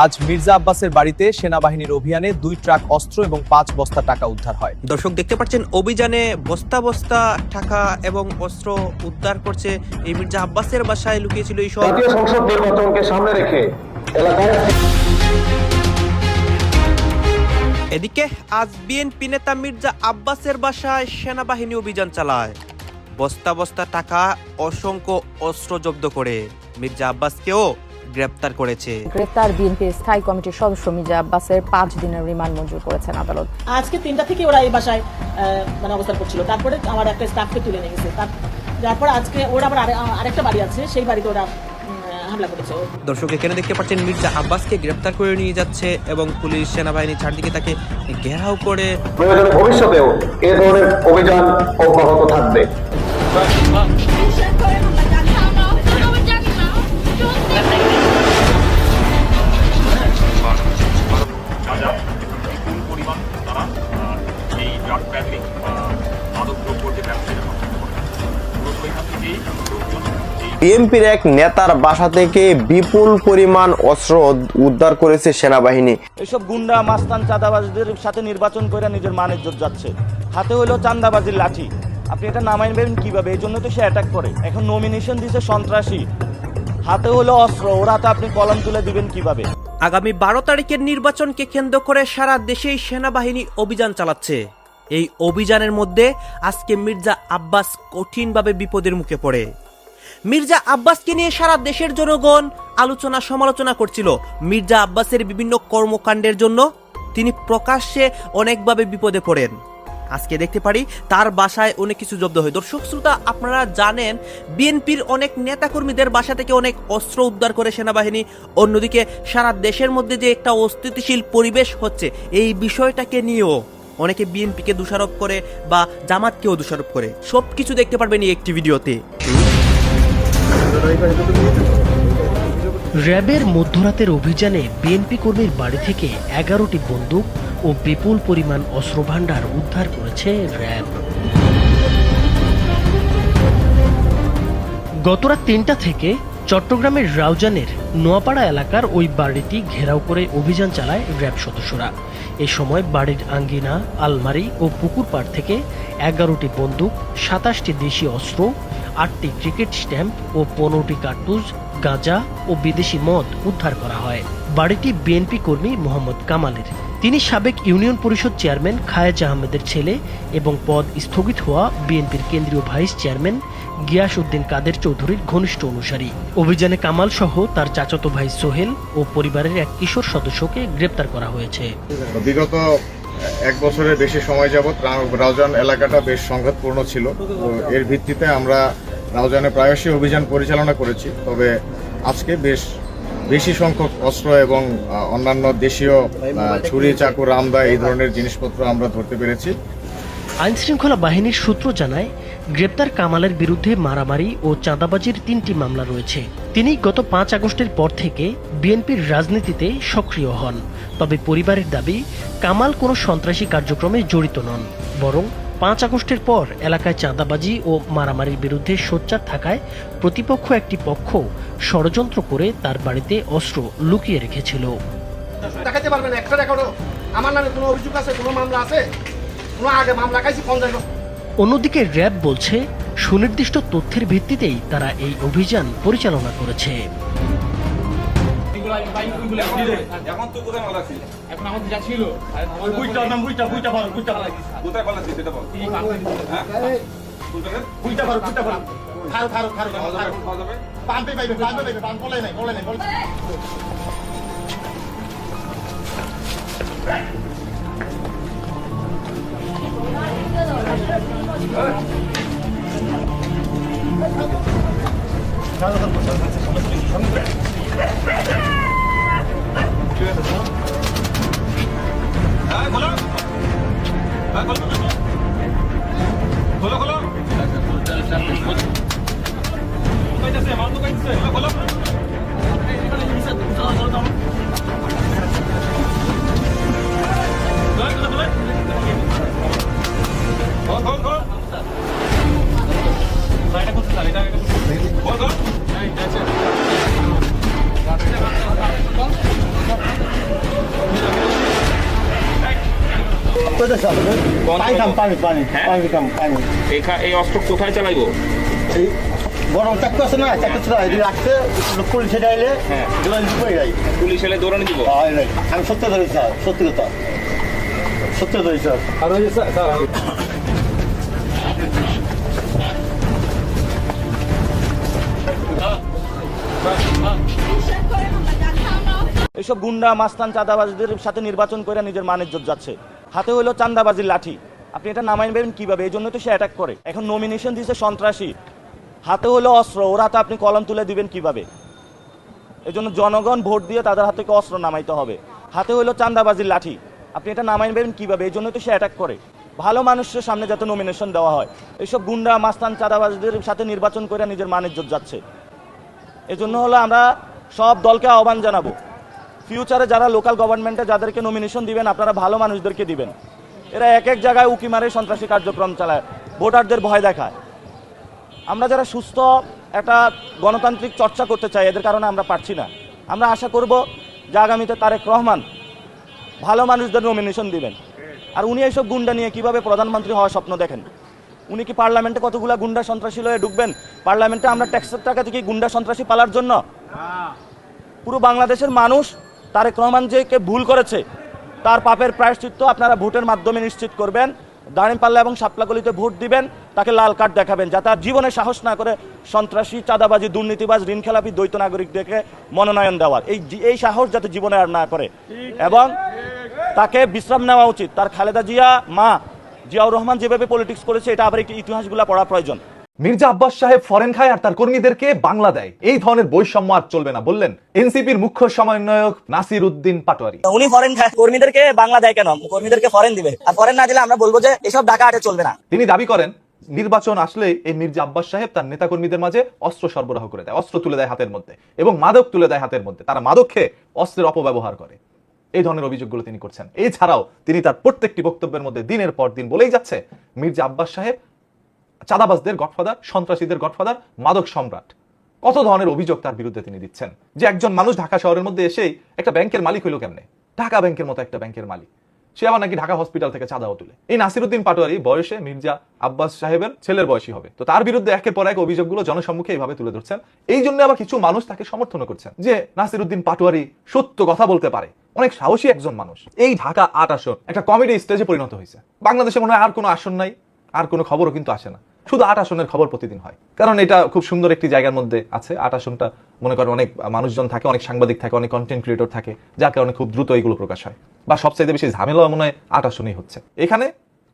আজ মির্জা আব্বাসের বাড়িতে সেনাবাহিনীর অভিযানে 2 ট্রাক অস্ত্র এবং 5 বস্তা টাকা উদ্ধার হয়। দর্শক দেখতে পাচ্ছেন অভিযানে বস্তা বস্তা টাকা এবং অস্ত্র উদ্ধার করছে এই মির্জা আব্বাসের বাসায় লুকিয়েছিল এই সব। জাতীয় সংসদ নির্বাচনকে সামনে রেখে এলাকায় এদিকে আজ বিএনপি নেতা মির্জা আব্বাসের বাসায় সেনাবাহিনী অভিযান চালায়, বস্তা বস্তা টাকা, অসংখ্য অস্ত্র জব্দ করে মির্জা আব্বাসকেও গ্রেপ্তার করেছে। গ্রেপ্তার বিএনপির স্থায়ী কমিটির সদস্য মির্জা আব্বাসের 5 দিনের রিমান্ড মঞ্জুর করেছেন আদালত। আজকে 3টা থেকে ওরা এই বাসায় অবস্থান করছিল, তারপরে আমার একটা স্টাফকে তুলে নিয়ে গেছে। তারপর আজকে ওরা আবার আরেকটা বাড়ি আছে, সেই বাড়িতে ওরা হামলা করেছে। দর্শক এখানে দেখতে পাচ্ছেন মির্জা আব্বাসকে গ্রেপ্তার করে নিয়ে যাচ্ছে এবং পুলিশ সেনাবাহিনী চারদিকে তাকে ঘেরাও করে। প্রয়োজনে ভবিষ্যতেও এ ধরনের অভিযান অব্যাহত থাকবে। বিএনপির এক নেতার বাসা থেকে বিপুল পরিমাণ অস্ত্র উদ্ধার করেছে সেনাবাহিনী। এসব গুন্ডা মাস্তান চাঁদাবাজদের সাথে নির্বাচন করে নিজের মান ইজ্জত যাচ্ছে। হাতে হলো চাঁদাবাজির লাঠি, আপনি এটা নামাইবেন কিভাবে? এই জন্য তো সে অ্যাটাক করে। এখন নমিনেশন দিছে সন্ত্রাসী, হাতে হলো অস্ত্র, ওর হাতে আপনি কলম তুলে দিবেন কিভাবে? আগামী 12 তারিখের নির্বাচনকে কেন্দ্র করে সারা দেশেই সেনাবাহিনী অভিযান চালাচ্ছে। এই অভিযানের মধ্যে আজকে মির্জা আব্বাস কঠিনভাবে বিপদের মুখে পড়ে। মির্জা আব্বাসকে নিয়ে সারা দেশের জনগণ আলোচনা সমালোচনা করছিল। মির্জা আব্বাসের বিভিন্ন কর্মকাণ্ডের জন্য তিনি প্রকাশ্যে অনেকভাবে বিপদে পড়েন। আজকে দেখতে পারি তার বাসায় অনেক কিছু জব্দ হয়। দর্শক শ্রোতা, আপনারা জানেন বিএনপির অনেক নেতাকর্মীদের বাসা থেকে অনেক অস্ত্র উদ্ধার করে সেনাবাহিনী। অন্যদিকে সারা দেশের মধ্যে যে একটা অস্থিতিশীল পরিবেশ হচ্ছে, এই বিষয়টাকে নিয়েও অনেকে বিএনপিকে দোষারোপ করে বা জামাতকেও দোষারোপ করে। সবকিছু দেখতে পারবেন এই একটি ভিডিওতে। র্যাবের মধ্যরাতের অভিযানে বিএনপি কর্মীর বাড়ি থেকে 11টি বন্দুক ও বিপুল পরিমাণ অস্ত্রভান্ডার উদ্ধার করেছে র্যাব। গতরাত 3টা থেকে চট্টগ্রামের রাউজানের নোয়াপাড়া এলাকার ওই বাড়িটি ঘেরাও করে অভিযান চালায় র্যাব সদস্যরা। এ সময় বাড়ির আঙ্গিনা, আলমারি ও পুকুর পাড় থেকে 11টি বন্দুক, 27টি দেশি অস্ত্র, 8টি ক্রিকেট স্ট্যাম্প ও 15টি কার্তুজ, গাঁজা ও বিদেশি মদ উদ্ধার করা হয়। বাড়িটি বিএনপি কর্মী মোহাম্মদ কামালের। তিনি সাবেক ইউনিয়ন পরিষদ চেয়ারম্যান খায়েজ আহমেদের ছেলে এবং পদ স্থগিত হওয়া বিএনপির কেন্দ্রীয় ভাইস চেয়ারম্যান গিয়াস উদ্দিন কাদের চৌধুরীর ঘনিষ্ঠ অনুসারী। অভিযানে কামাল সহ তার চাচাতো ভাই সোহেল ও পরিবারের এক কিশোর সদস্যকে গ্রেপ্তার করা হয়েছে। বিগত 1 বছরের বেশি সময় যাবৎ রাউজান এলাকাটা বেশ সংঘাতপূর্ণ ছিল। এর ভিত্তিতে আমরা রাউজানে প্রায়শই অভিযান পরিচালনা করেছি। তবে আজকে বেশি সংখ্যক অস্ত্র এবং অন্যান্য দেশীয় ছুরি, চাকু, রামদা এই ধরনের জিনিসপত্র আমরা ধরতে পেরেছি। আইনশৃঙ্খলা বাহিনীর সূত্র জানায়, গ্রেপ্তার কামালের বিরুদ্ধে মারামারি ও চাঁদাবাজির 3টি মামলা রয়েছে। তিনি গত 5 আগস্টের পর থেকে বিএনপির রাজনীতিতে সক্রিয় হন। তবে পরিবারের দাবি, কামাল কোনো সন্ত্রাসী কার্যক্রমে জড়িত নন, বরং 5 আগস্টের পর এলাকায় চাঁদাবাজি ও মারামারির বিরুদ্ধে সোচ্চার থাকায় প্রতিপক্ষ একটি পক্ষ ষড়যন্ত্র করে তার বাড়িতে অস্ত্র লুকিয়ে রেখেছিল। দেখাতে পারবেন একটা রেকর্ড আমার নামে কোনো অভিযোগ আছে, কোনো মামলা আছে, কোনো আগে মামলা খাইছি 50। অন্যদিকে র্যাব বলছে, সুনির্দিষ্ট তথ্যের ভিত্তিতেই তারা এই অভিযান পরিচালনা করেছে। এই অস্ত্র কোথায় চালাইবো? বড় চাকু আছে না, চাকু ছিল রাখতে পুলিশে যাইলে পুলিশ এলে দৌড়ানি দিব। আমি সত্য ধরেছি স্যার, সত্যি কথা সত্য ধরেছি স্যার। আর ওই যে স্যার এইসব গুন্ডা মাস্তান চাঁদাবাজদের সাথে নির্বাচন করে নিজের মান ইজ্জত যাচ্ছে। হাতে হলো চাঁদাবাজির লাঠি, আপনি এটা নামাইবেন কিভাবে? এই জন্য তো সে অ্যাটাক করে। এখন নমিনেশন দিয়েছে সন্ত্রাসী, হাতে হলো অস্ত্র, ওর হাতে আপনি কলম তুলে দিবেন কিভাবে? এই জন্য জনগণ ভোট দিয়ে তাদের হাত থেকে অস্ত্র নামাইতে হবে। হাতে হলো চাঁদাবাজির লাঠি, আপনি এটা নামাইবেন কিভাবে? এই জন্য তো সে অ্যাটাক করে। ভালো মানুষের সামনে যাতে নমিনেশন দেওয়া হয়, এইসব গুন্ডা মাস্তান চাঁদাবাজদের সাথে নির্বাচন করে নিজের মান ইজ্জত যাচ্ছে। এই জন্য হলো আমরা সব দলকে আহ্বান জানাবো, ফিউচারে যারা লোকাল গভর্নমেন্টে যাদেরকে নমিনেশন দিবেন আপনারা ভালো মানুষদেরকে দিবেন। এরা এক এক জায়গায় উকি মারে সন্ত্রাসী কার্যক্রম চালায়, ভোটারদের ভয় দেখায়। আমরা যারা সুস্থ একটা গণতান্ত্রিক চর্চা করতে চাই, এদের কারণে আমরা পারছি না। আমরা আশা করব যে আগামীতে তারেক রহমান ভালো মানুষদের নমিনেশন দিবেন। আর উনি এইসব গুন্ডা নিয়ে কিভাবে প্রধানমন্ত্রী হওয়ার স্বপ্ন দেখেন? উনি কি পার্লামেন্টে কতগুলা গুন্ডা সন্ত্রাসী লয়ে ঢুকবেন? পার্লামেন্টে আমরা ট্যাক্সের টাকা থেকে গুন্ডা সন্ত্রাসী পালার জন্য? পুরো বাংলাদেশের মানুষ তারেক রহমান যে কে ভুল করেছে তার পাপের প্রায়শ্চিত্ত আপনারা ভোটের মাধ্যমে নিশ্চিত করবেন। দাঁড়িপাল্লা এবং শাপলাগলিতে ভোট দিবেন, তাকে লাল কার্ড দেখাবেন, যাতে আর জীবনে সাহস না করে সন্ত্রাসী চাঁদাবাজি দুর্নীতিবাজ ঋণখেলাপি দ্বৈত নাগরিকদেরকে মনোনয়ন দেওয়ার। এই সাহস যাতে জীবনে আর না করে, এবং তাকে বিশ্রাম নেওয়া উচিত। তার খালেদা জিয়া মা জিয়াউর রহমান যেভাবে পলিটিক্স করেছে, এটা আবার একটু ইতিহাসগুলো পড়া প্রয়োজন। মির্জা আব্বাস সাহেব ফরেন খায় আর তার কর্মীদেরকে বাংলা দেয়, এই ধরনের বৈষম্য আর চলবে না বললেন এনসিপির মুখ্য সমন্বয়ক নাসির উদ্দিন পাটোয়ারি। উনি ফরেন খায়, কর্মীদেরকে বাংলা দেয় কেন? কর্মীদেরকে ফরেন দিবে, আর ফরেন না দিলে আমরা বলবো যে এসব ঢাকা আটে চলবে না। তিনি দাবি করেন নির্বাচন আসলে এই মির্জা আব্বাস সাহেব তার নেতাকর্মীদের মাঝে অস্ত্র সরবরাহ করে দেয়, অস্ত্র তুলে দেয় হাতের মধ্যে এবং মাদক তুলে দেয় হাতের মধ্যে। তারা মাদক খেয়ে অস্ত্রের অপব্যবহার করে, এই ধরনের অভিযোগগুলো তিনি করছেন। এছাড়াও তিনি তার প্রত্যেকটি বক্তব্যের মধ্যে দিনের পর দিন বলেই যাচ্ছে মির্জা আব্বাস সাহেব চাঁদাবাজদের গডফাদার, সন্ত্রাসীদের গডফাদার, মাদক সম্রাট। কত ধরনের অভিযোগ তার বিরুদ্ধে তিনি দিচ্ছেন, যে একজন মানুষ ঢাকা শহরের মধ্যে এসেই একটা ব্যাংকের মালিক হইল কেমনে? ঢাকা ব্যাংকের মতো একটা ব্যাংকের মালিক, সে আবার নাকি ঢাকা হসপিটাল থেকে চাঁদাও তুলে। এই নাসির উদ্দিন পাটোয়ারি বয়সে মির্জা আব্বাস সাহেবের ছেলের বয়সী হবে। তো তার বিরুদ্ধে একের পর এক অভিযোগগুলো জনসম্মুখে এইভাবে তুলে ধরছেন। এই জন্য আবার কিছু মানুষ তাকে সমর্থন করছেন যে নাসির উদ্দিন পাটোয়ারি সত্য কথা বলতে পারে, অনেক সাহসী একজন মানুষ। এই ঢাকা ৮ আসন একটা কমেডি স্টেজে পরিণত হয়েছে। বাংলাদেশে মনে হয় আর কোনো আসন নাই, আর কোনো খবরও কিন্তু আসে না, শুধু ৮ আসনের খবর প্রতিদিন হয়। কারণ এটা খুব সুন্দর একটি জায়গার মধ্যে আছে। ৮ আসনটা মনে করেন অনেক মানুষজন থাকে, অনেক সাংবাদিক থাকে, অনেক কন্টেন্ট ক্রিয়েটর থাকে, যার কারণে খুব দ্রুত এগুলো প্রকাশ হয়। বা সবচাইতে বেশি ঝামেলা মনে হয় ৮ আসনেই হচ্ছে। এখানে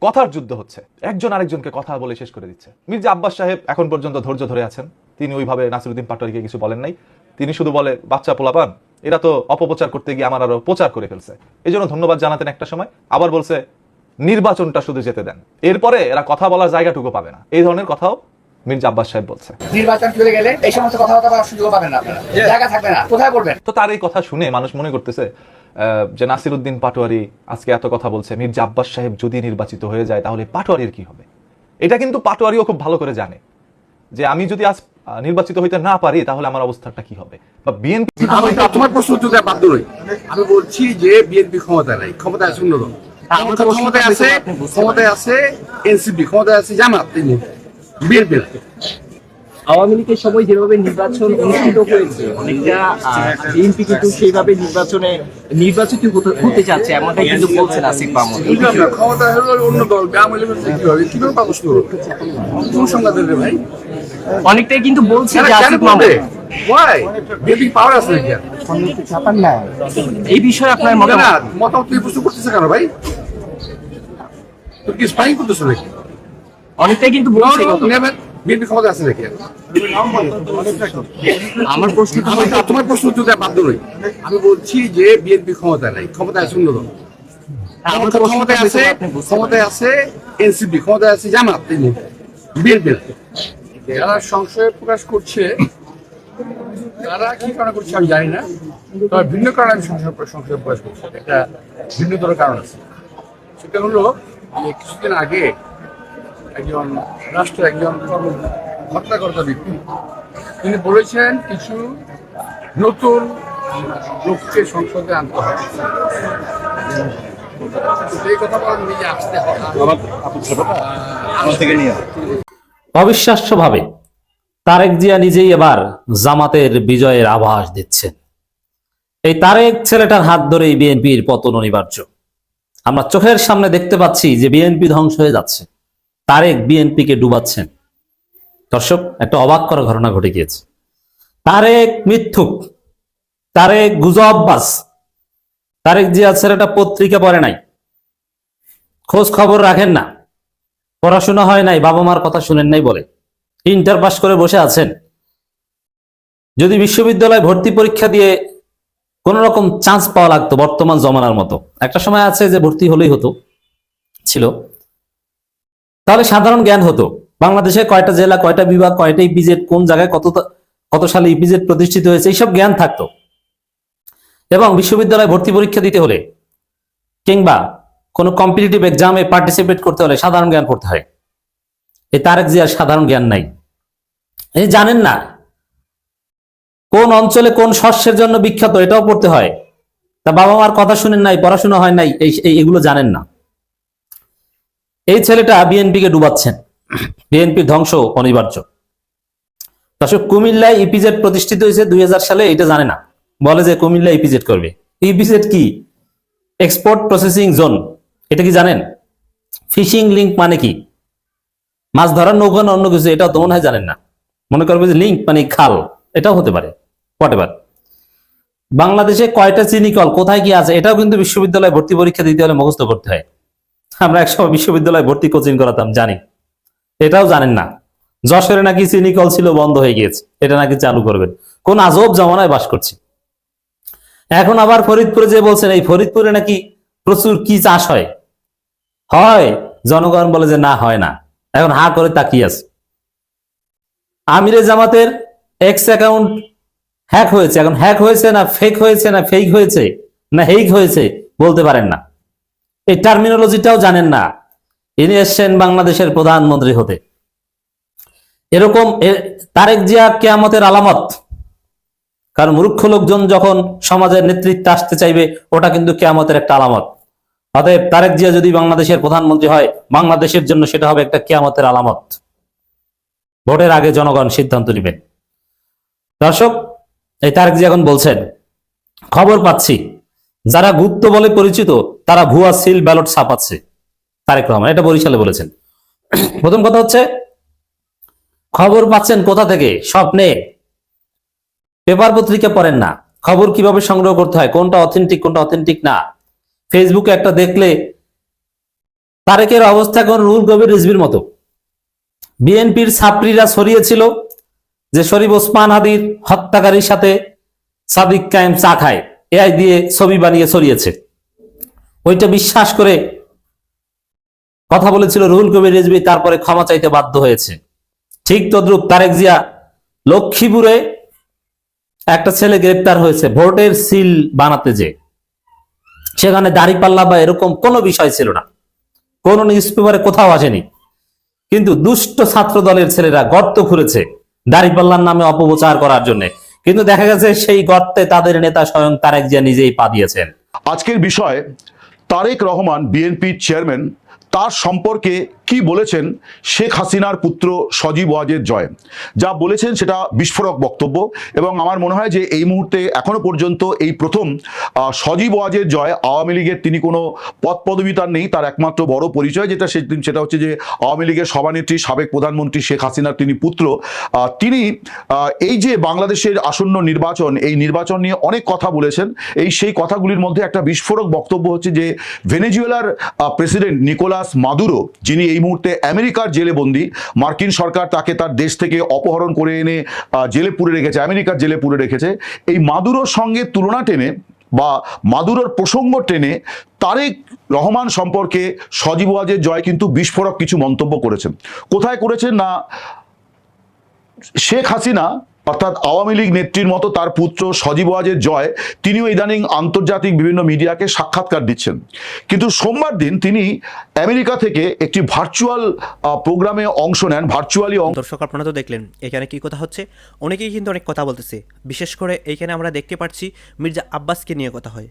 কথার যুদ্ধ হচ্ছে, একজন আরেকজনকে কথা বলে শেষ করে দিচ্ছে। মির্জা আব্বাস সাহেব এখন পর্যন্ত ধৈর্য ধরে আছেন, তিনি ওইভাবে নাসির উদ্দিন পাটোয়ারিকে কিছু বলেন নাই। তিনি শুধু বলে বাচ্চা পোলাপান, এরা তো অপপ্রচার করতে গিয়ে আমার আরো প্রচার করে ফেলছে, এই জন্য ধন্যবাদ জানাতেন একটা সময়। আবার বলছে নির্বাচনটা শুধু যেতে দেন, এরপরে এরা কথা বলার জায়গাটুকু পাবে না। এই ধরনের কথাও মির্জা আব্বাস সাহেব বলছে। নির্বাচন চলে গেলে এই সমস্ত কথাবার্তা বলার সুযোগ পাবেন না, আপনারা জায়গা থাকবে না, কোথায় বলবেন? তো তার এই কথা শুনে মানুষ মনে করতেছে যে নাসির উদ্দিন পাটোয়ারি আজকে এত কথা বলছে, মির্জা আব্বাস সাহেব যদি নির্বাচিত হয়ে যায় তাহলে পাটোয়ারির কি হবে? এটা কিন্তু পাটোয়ারিও খুব ভালো করে জানে যে আমি যদি আজ নির্বাচিত হইতে না পারি তাহলে আমার অবস্থাটা কি হবে। বা বিএনপি, তোমার প্রশ্ন উত্তর দেওয়া বাধ্য নই। আমি বলছি যে বিএনপি ক্ষমতা নাই, ক্ষমতা আছে অন্য দল, ক্ষমতায় আছে এনসিপি, ক্ষমতায় আছে জামাত, বিএনপি। আওয়ামী লীগের সময় যেভাবে নির্বাচন অনুষ্ঠিত হয়েছে, অনেকটা বিএনপি কিন্তু সেইভাবে নির্বাচিত হতে চাচ্ছে, এমনটাই কিন্তু বলছেন আসিফ মাহমুদ। ক্ষমতা হলো অন্য দল, আওয়ামী লীগের কিভাবে কিভাবে পাবো কোন সংবাদ দেবে ভাই? অনেকটাই কিন্তু বলছে যে আসিফ মাহমুদ বিএনপি পাওয়ার আছে এই বিষয়ে আপনার মতামত প্রশ্ন করতেছে কেন ভাই? তুমি কি স্পাইং করতেছো নাকি? অনেকটাই কিন্তু বলছে বিএনপি ক্ষমতা আছে নাকি? আমার প্রশ্ন, তোমার প্রশ্ন উত্তর দেওয়া বাধ্য নই। আমি বলছি যে বিএনপি ক্ষমতা নাই, ক্ষমতা আছে অন্য দল, ক্ষমতায় আছে এনসিপি, ক্ষমতায় আছে জামাত, বিএনপি। যারা সংশয় প্রকাশ করছে তারা কি কারণে করছে আমি জানি না, তবে ভিন্ন কারণে আমি সংশয় প্রকাশ করছি। একটা ভিন্নতর কারণ আছে, সেটা হলো কিছুদিন আগে একজন রাষ্ট্রের একজন হত্যাকর্তা ব্যক্তি তিনি বলেছেন কিছু নতুন লোককে সংসদে আনতে হবে। এই কথা বলার নিজে আসতে হয় অবিশ্বাস্যভাবে তারেক জিয়া নিজেই এবার জামাতের বিজয়ের আভাস দিচ্ছেন। এই তারেক ছেলেটার হাত ধরেই বিএনপির পতন অনিবার্য। আমরা চোখের সামনে দেখতে পাচ্ছি যে বিএনপি ধ্বংস হয়ে যাচ্ছে, তারেক বিএনপিকে ডুবাচ্ছেন। দর্শক, একটা অবাক করা ঘটনা ঘটে গিয়েছে। তারেক মিথ্যুক, তারেক গুজববাজ। তারেক জিয়া ছেলেটা পত্রিকা পড়ে নাই, খোঁজ খবর রাখেন না, পড়াশোনা হয় নাই, বাবা মার কথা শুনেন নাই বলে ইন্টার পাস করে বসে আছেন। যদি বিশ্ববিদ্যালয় ভর্তি পরীক্ষা দিয়ে কোন রকম চান্স পাওয়া লাগতো বর্তমান জমানার মতো, একটা সময় আছে যে ভর্তি হলেই হতো ছিল, তাহলে সাধারণ জ্ঞান হতো। বাংলাদেশে কয়টা জেলা, কয়টা বিভাগ, কয়টা ইপিজেড, কোন জায়গায় কত সালে ইপিজেড প্রতিষ্ঠিত হয়েছে, এইসব জ্ঞান থাকতো। এবং বিশ্ববিদ্যালয় ভর্তি পরীক্ষা দিতে হলে কিংবা কোনো কম্পিটিটিভ এক্সামে পার্টিসিপেট করতে হলে সাধারণ জ্ঞান পড়তে হয়। এই তারেক জিয়ার সাধারণ জ্ঞান নাই। এই জানেন না কোন অঞ্চলে কোন শস্যের জন্য বিখ্যাত, এটাও পড়তে হয়। তা বাবা মার কথা শুনেন নাই, পড়াশোনা হয় নাই, এগুলো জানেন না। এই ছেলেটা বিএনপিকে ডুবাচ্ছেন, বিএনপি ধ্বংস অনিবার্য। দর্শক, কুমিল্লায় ইপিজেড প্রতিষ্ঠিত হয়েছে 2000 সালে, এটা জানে না, বলে যে কুমিল্লা ইপিজেড করবে। ইপিজেড কি? Export processing zone. এটা কি জানেন? ফিশিং লিংক মানে কি? মাছ ধরার নৌকা না অন্য কিছু, এটাও তো মনে হয় জানেন না। মনে করবে যে লিংক মানে খাল, এটাও হতে পারে, হোয়াটএভার। বাংলাদেশে কয়টা চিনি কল, কোথায় কি আছে, এটাও কিন্তু বিশ্ববিদ্যালয়ে ভর্তি পরীক্ষা দিতে হলে মুখস্থ করতে হয়। আমরা একসময় বিশ্ববিদ্যালয়ে ভর্তি কোচিং করাতাম, জানি। এটাও জানেন না। যশোরে নাকি চিনি কল ছিল, বন্ধ হয়ে গিয়েছে, এটা নাকি চালু করবেন। কোন আজব জমানায় বাস করছি। এখন আবার ফরিদপুরে যে বলছেন, এই ফরিদপুরে নাকি প্রচুর কি চাষ হয়, জনগণ বলে যে না, হয় না। এখন হা করে তাকিয়ে আছে। আমিরে জামাতের এক্স অ্যাকাউন্ট হ্যাক হয়েছে, এখন হ্যাক হয়েছে না ফেক হয়েছে না ফেক হয়েছে না হেক হয়েছে বলতে পারেন না। এই টার্মিনোলজিটাও জানেন না। ইনি এসছেন বাংলাদেশের প্রধানমন্ত্রী হতে। এরকম তারেক জিয়া কিয়ামতের আলামত। কারণ মূর্খ লোকজন যখন সমাজের নেতৃত্বে আসতে চাইবে, ওটা কিন্তু কিয়ামতের একটা আলামত। অতএব তারেক জিয়া যদি বাংলাদেশের প্রধানমন্ত্রী হয়, বাংলাদেশের জন্য সেটা হবে একটা কিয়ামতের আলামত। ভোটের আগে জনগণ সিদ্ধান্ত নেবেন। দর্শক, এই তারেক জিয়া এখন বলছেন, খবর পাচ্ছি যারা গুপ্ত বলে পরিচিত তারা ভুয়া সিল ব্যালট ছাপাচ্ছে। তারেক রহমান এটা বরিশালে বলেছেন। প্রথম কথা হচ্ছে, খবর পাচ্ছেন কোথা থেকে? স্বপ্নে। পেপার পত্রিকা পড়েন না। খবর কিভাবে সংগ্রহ করতে হয়, কোনটা অথেন্টিক কোনটা অথেন্টিক না, ফেসবুকে একটা দেখলে তারেকের অবস্থা কোন রুহুল কবির রিজভির মতো। বিএনপির ছাত্রীরা ছড়িয়েছিল যে শরীফ ওসমান হাদির হত্যাকারীর সাথে সাদিক কায়েম চা খায়, এআই দিয়ে ছবি বানিয়ে ছড়িয়েছে। ওইটা বিশ্বাস করে কথা বলেছিল রুহুল কবির রিজভী, তারপরে ক্ষমা চাইতে বাধ্য হয়েছে। ঠিক তদ্রুপ তারেক জিয়া লক্ষ্মীপুরে একটা ছেলে গ্রেপ্তার হয়েছে ভোটের সিল বানাতে, যে সেখানে দাড়িপাল্লা বা এরকম কোনো বিষয় ছিল না, কোন নিউজ পেপারে কোথাও আসেনি। কিন্তু দুষ্ট ছাত্র দলের ছেলেরা গর্ত খুঁড়েছে দাড়িপাল্লার নামে অপপ্রচার করার জন্য। কিন্তু দেখা গেছে সেই গর্তে তাদের নেতা স্বয়ং তারেক জিয়া নিজেই পা দিয়েছেন। আজকের বিষয়, তারেক রহমান বিএনপির চেয়ারম্যান, তার সম্পর্কে কি বলেছেন শেখ হাসিনার পুত্র সজীব ওয়াজেদ জয়। যা বলেছেন সেটা বিস্ফোরক বক্তব্য, এবং আমার মনে হয় যে এই মুহূর্তে এখনো পর্যন্ত এই প্রথম সজীব ওয়াজেদ জয় আওয়ামী লীগের, তিনি কোনো পদ পদবি তার নেই, তার একমাত্র বড় পরিচয় যেটা সেটা হচ্ছে যে আওয়ামী লীগের সভানেত্রী সাবেক প্রধানমন্ত্রী শেখ হাসিনার তিনি পুত্র। তিনি এই যে বাংলাদেশের আসন্ন নির্বাচন, এই নির্বাচন নিয়ে অনেক কথা বলেছেন। সেই কথাগুলির মধ্যে একটা বিস্ফোরক বক্তব্য হচ্ছে যে ভেনেজুয়েলার প্রেসিডেন্ট নিকোলাস মাদুরো, যিনি এই মুহূর্তে আমেরিকার জেলে বন্দী, মার্কিন সরকার তাকে তার দেশ থেকে অপহরণ করে এনে জেলে পুরে রেখেছে, আমেরিকার জেলে পুরে রেখেছে। এই মাদুরোর সঙ্গে তুলনা টেনে বা মাদুরোর প্রসঙ্গ টেনে তারেক রহমান সম্পর্কে সজীব ওয়াজেদ জয় কিন্তু বিস্ফোরক কিছু মন্তব্য করেছেন। কোথায় করেছেন না, শেখ হাসিনা অর্থাৎ আওয়ামী লীগ নেত্রীর মতো তার পুত্র সজীব ওয়াজেদ জয়, তিনিও ইদানিং আন্তর্জাতিক বিভিন্ন মিডিয়াকে সাক্ষাৎকার দিচ্ছেন। কিন্তু সোমবার দিন তিনি আমেরিকা থেকে একটি ভার্চুয়াল প্রোগ্রামে অংশ নেন, ভার্চুয়ালি। দর্শক, আপনারা তো দেখলেন এখানে কি কথা হচ্ছে। অনেকেই কিন্তু অনেক কথা বলতেছে, বিশেষ করে এইখানে আমরা দেখতে পাচ্ছি মির্জা আব্বাসকে নিয়ে কথা হয়।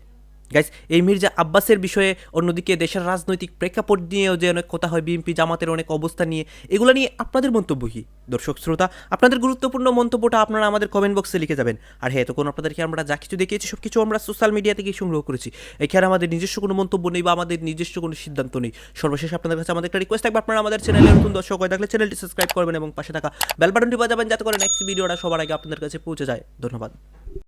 গাইস, এই মির্জা আব্বাসের বিষয়ে অন্যদিকে দেশের রাজনৈতিক প্রেক্ষাপট নিয়েও যে অনেক কথা হয়, বিএনপি জামাতের অনেক অবস্থা নিয়ে, এগুলো নিয়ে আপনাদের মন্তব্য কি? দর্শক শ্রোতা, আপনাদের গুরুত্বপূর্ণ মন্তব্যটা আপনারা আমাদের কমেন্ট বক্সে লিখে যাবেন। আর হ্যাঁ, তখন আপনাদেরকে আমরা যা কিছু দেখিয়েছি সব কিছু আমরা সোশ্যাল মিডিয়া থেকে সংগ্রহ করেছি। এখানে আমাদের নিজস্ব কোনো মন্তব্য নেই বা আমাদের নিজস্ব কোনো সিদ্ধান্ত নেই। সর্বশেষ আপনাদের কাছে আমাদের একটা রিকোয়েস্ট থাকবে, আপনারা আমাদের চ্যানেলে নতুন দর্শক হয়ে থাকলে চ্যানেলটি সাবস্ক্রাইব করবেন এবং পাশে থাকা বেল বাটনটি বাজাবেন যাতে করে নেক্সট ভিডিওটা সবার আগে আপনাদের কাছে পৌঁছে যায়। ধন্যবাদ।